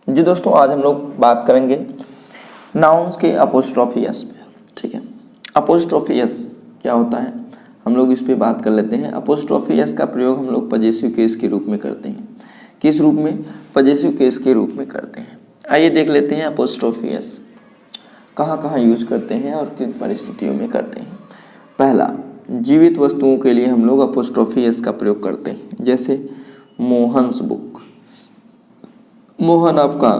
जी दोस्तों, आज हम लोग बात करेंगे नाउन्स के अपोस्ट्रोफी एस पे। ठीक है, अपोस्ट्रोफी एस क्या होता है, हम लोग इस पे बात कर लेते हैं। अपोस्ट्रोफी एस का प्रयोग हम लोग पजेसिव केस के रूप में करते हैं। किस रूप में? पजेसिव केस के रूप में करते हैं। आइए देख लेते हैं अपोस्ट्रोफी एस कहाँ कहाँ यूज करते हैं और किन परिस्थितियों में करते हैं। पहला, जीवित वस्तुओं के लिए हम लोग अपोस्ट्रोफी एस का प्रयोग करते हैं, जैसे मोहन्स बुक। मोहन आपका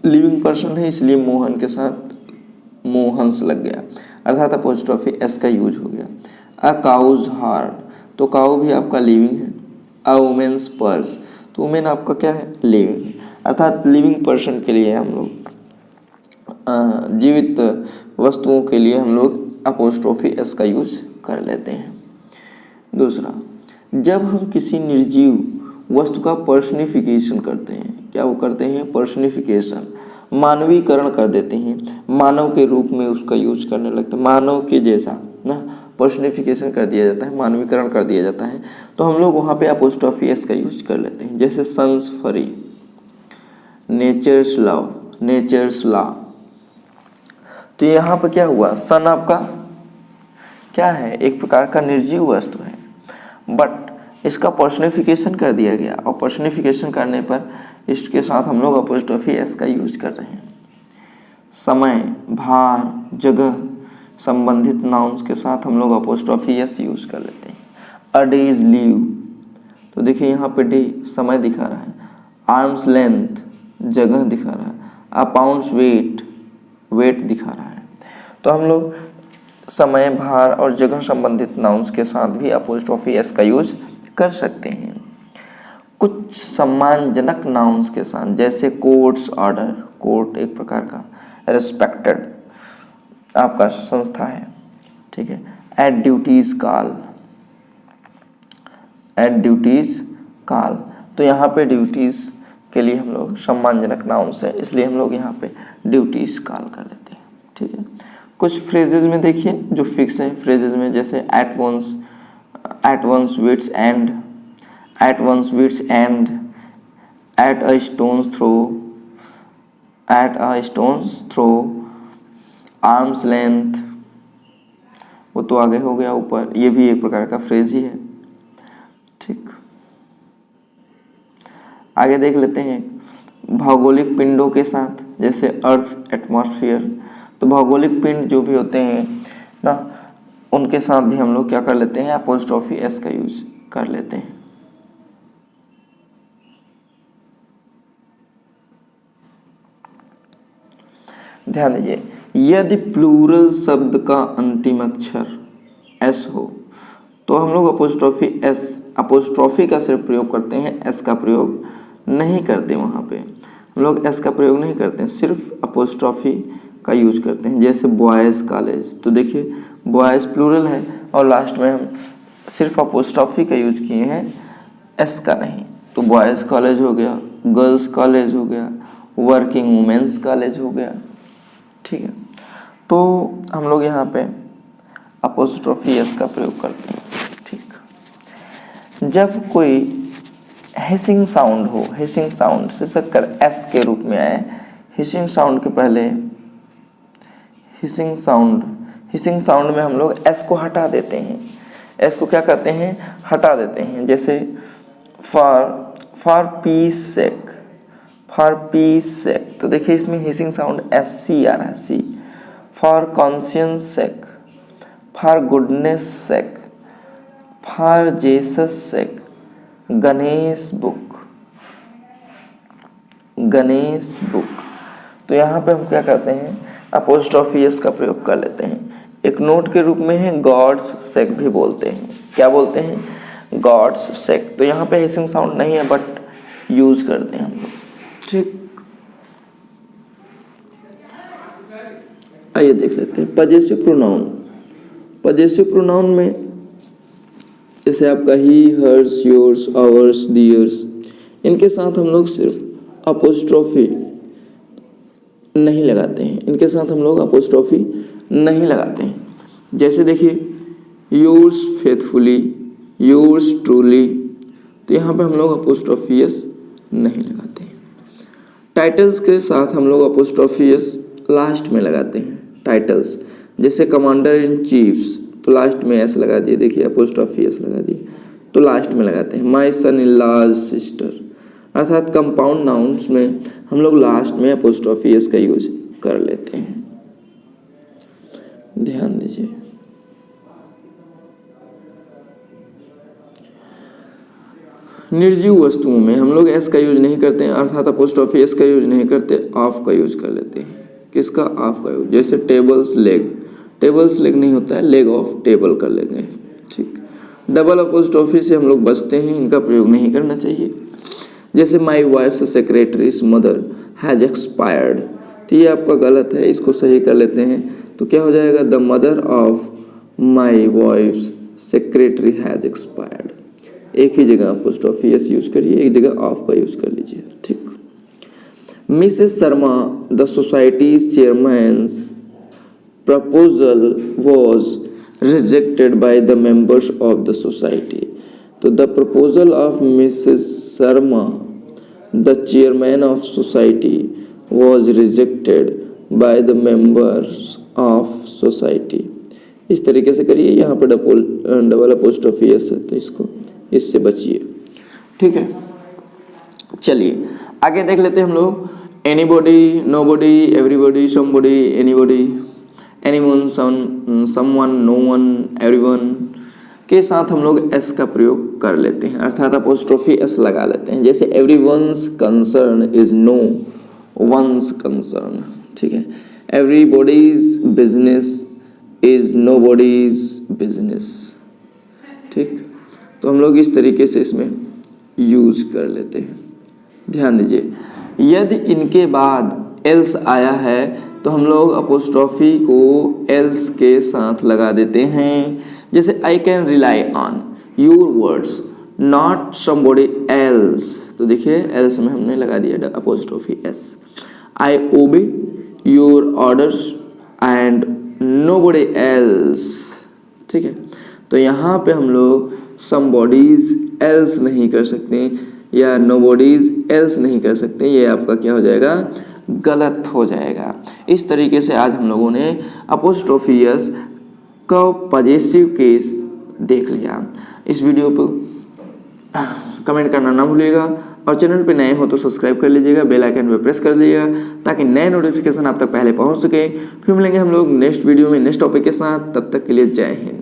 लिविंग पर्सन है, इसलिए मोहन के साथ मोहन्स लग गया, अर्थात अपोस्ट्रोफी एस का यूज हो गया। अ काउज हार्ट, तो काउ भी आपका लिविंग है। अ वुमेन्स पर्स, तो वुमेन आपका क्या है? लिविंग है, अर्थात लिविंग पर्सन के लिए हम लोग जीवित वस्तुओं के लिए हम लोग अपोस्ट्रोफी एस का यूज कर लेते हैं। दूसरा, जब हम किसी निर्जीव वस्तु का पर्सनिफिकेशन करते हैं, क्या वो करते हैं? पर्सनिफिकेशन, मानवीकरण कर देते हैं, मानव के रूप में उसका यूज करने लगते हैं, मानव के जैसा ना पर्सनिफिकेशन कर दिया जाता है, मानवीकरण कर दिया जाता है, तो हम लोग वहाँ पे अपोस्ट्रोफी एस का यूज कर लेते हैं। जैसे सन्स फरी, नेचर्स लव, नेचर्स लॉ। तो यहाँ पर क्या हुआ? सन आपका क्या है? एक प्रकार का निर्जीव वस्तु है, बट इसका पर्सनिफिकेशन कर दिया गया, और पर्सनिफिकेशन करने पर इसके साथ हम लोग अपोस्ट्रोफी एस का यूज कर रहे हैं। समय, भार, जगह संबंधित नाउन्स के साथ हम लोग अपोस्ट्रोफी एस यूज कर लेते हैं। अ डेज लीव, तो देखिए यहाँ पे डे समय दिखा रहा है, आर्म्स लेंथ जगह दिखा रहा है, अ पाउंड्स वेट वेट दिखा रहा है। तो हम लोग समय, भार और जगह संबंधित नाउन्स के साथ भी अपोस्ट्रोफी एस का यूज कर सकते हैं। कुछ सम्मानजनक नाउन्स के साथ, जैसे कोर्ट्स ऑर्डर, कोर्ट एक प्रकार का रिस्पेक्टेड आपका संस्था है, ठीक है। At duties call, at duties call, तो यहाँ पे ड्यूटीज के लिए हम लोग सम्मानजनक नाउन्स है, इसलिए हम लोग यहाँ पे ड्यूटीज कॉल कर लेते हैं, ठीक है। कुछ फ्रेजेस में देखिए जो फिक्स है फ्रेजेस में, जैसे at one's wit's end, at one's wit's end, at a stone's throw, at a stone's throw, arm's length, वो तो आगे हो गया ऊपर, ये भी एक प्रकार का फ्रेज ही है, ठीक। आगे देख लेते हैं भौगोलिक पिंडों के साथ, जैसे अर्थ एटमॉस्फेयर, तो भौगोलिक पिंड जो भी होते हैं ना, उनके साथ भी हम लोग क्या कर लेते हैं? अपोस्ट्रोफी एस का यूज कर लेते हैं। ध्यान दीजिए, यदि प्लूरल शब्द का अंतिम अक्षर एस हो तो हम लोग अपोस्ट्रोफी का सिर्फ प्रयोग करते हैं, एस का प्रयोग नहीं करते। वहाँ पे हम लोग एस का प्रयोग नहीं करते हैं, सिर्फ अपोस्ट्रोफी का यूज करते हैं। जैसे बॉयज़ कॉलेज, तो देखिए बॉयज़ प्लूरल है और लास्ट में हम सिर्फ अपोस्ट्रोफी का यूज किए हैं, एस का नहीं। तो बॉयज़ कॉलेज हो गया, गर्ल्स कॉलेज हो गया, वर्किंग वुमेन्स कॉलेज हो गया, ठीक है। तो हम लोग यहाँ पे अपोस्ट्रोफी एस का प्रयोग करते हैं, ठीक। जब कोई हिसिंग साउंड हो, हिसिंग साउंड शीर्षक कर एस के रूप में आए, हिसिंग साउंड के पहले हिसिंग साउंड में हम लोग एस को हटा देते हैं। एस को क्या करते हैं? हटा देते हैं। जैसे for peace sake, for peace sake, तो देखिए इसमें हिसिंग साउंड एस सी आ रहा है, C. For conscience sake, for goodness sake, for Jesus sake, Ganesh book, Ganesh book. तो यहाँ पे हम क्या करते हैं? अपोस्ट्रोफी एस का प्रयोग कर लेते हैं। एक नोट के रूप में है, गॉड्स सेक भी बोलते हैं। क्या बोलते हैं? गॉड्स सेक। तो यहाँ पे हिसिंग साउंड नहीं है, बट यूज करते हैं हम लोग, ठीक। आइए देख लेते हैं पजेसिव प्रोनाउन। पजेसिव प्रोनाउन में जैसे आपका ही, हर्स, योर्स, आवर्स, दियर्स, इनके साथ हम लोग सिर्फ अपोस्ट्रोफी नहीं लगाते हैं, इनके साथ हम लोग अपोस्ट्रोफी नहीं लगाते हैं। जैसे देखिए योर्स फेथफुली, योर्स ट्रूली, तो यहाँ पे हम लोग अपोस्ट्रोफी एस नहीं लगाते हैं। टाइटल्स के साथ हम लोग अपोस्ट्रोफी एस लास्ट में लगाते हैं। टाइटल्स जैसे कमांडर इन चीफ्स तो लास्ट में एस लगा दिए, देखिए अपोस्ट्रोफी एस लगा दिए तो लास्ट में लगाते हैं। माई सन इन लॉज सिस्टर, अर्थात कंपाउंड नाउन्स में हम लोग लास्ट में अपोस्ट्रोफी एस का यूज कर लेते हैं। ध्यान दीजिए। निर्जीव वस्तुओं में हम लोग एस का यूज नहीं करते हैं, अर्थात अपोस्ट्रोफी एस का यूज नहीं करते, ऑफ का यूज कर लेते हैं। किसका? ऑफ का यूज। जैसे टेबल्स लेग, टेबल्स लेग नहीं होता है, लेग ऑफ टेबल कर लेंगे। ठीक, डबल अपोस्ट्रोफी से हम लोग बचते हैं, इनका प्रयोग नहीं करना चाहिए। जैसे my wife's secretary's mother has expired, तो ये आपका गलत है, इसको सही कर लेते हैं। तो क्या हो जाएगा? The mother of my wife's secretary has expired. एक ही जगह अपोस्ट्रोफी एस यूज करिए, एक जगह ऑफ का यूज कर लीजिए। ठीक। Mrs Sharma the society's chairman's proposal was rejected by the members of the society, तो the proposal of Mrs Sharma the chairman of society was rejected by the members of society. इस तरीके से करिए, यहाँ पर डबल अपोस्ट्रोफी एस है तो इससे बचिए। ठीक है, चलिए आगे देख लेते हैं हम लोग। Anybody, nobody, everybody, somebody, anybody, anyone, someone, no one, everyone के साथ हम लोग एस का प्रयोग कर लेते हैं, अर्थात अपोस्ट्रोफी एस लगा लेते हैं। जैसे everyone's concern is no one's concern. ठीक है, everybody's business is nobody's business. ठीक, तो हम लोग इस तरीके से इसमें यूज कर लेते हैं। ध्यान दीजिए, यदि इनके बाद एल्स आया है तो हम लोग अपोस्ट्रोफी को एल्स के साथ लगा देते हैं। जैसे I can rely on your words not somebody else, तो देखिए एल्स में हमने लगा दिया अपोस्ट्रोफी एस। आई ओबे your orders and nobody else. ठीक है, तो यहाँ पे हम लोग समबॉडीज एल्स नहीं कर सकते या नोबॉडीज एल्स नहीं कर सकते, ये आपका क्या हो जाएगा? गलत हो जाएगा। इस तरीके से आज हम लोगों ने अपोस्ट्रोफी एस का पॉजेसिव केस देख लिया। इस वीडियो पर कमेंट करना ना भूलिएगा और चैनल पे नए हो तो सब्सक्राइब कर लीजिएगा, बेल आइकन पे प्रेस कर लीजिएगा ताकि नए नोटिफिकेशन आप तक पहले पहुंच सके। फिर मिलेंगे हम लोग नेक्स्ट वीडियो में नेक्स्ट टॉपिक के साथ, तब तक के लिए जय हिंद।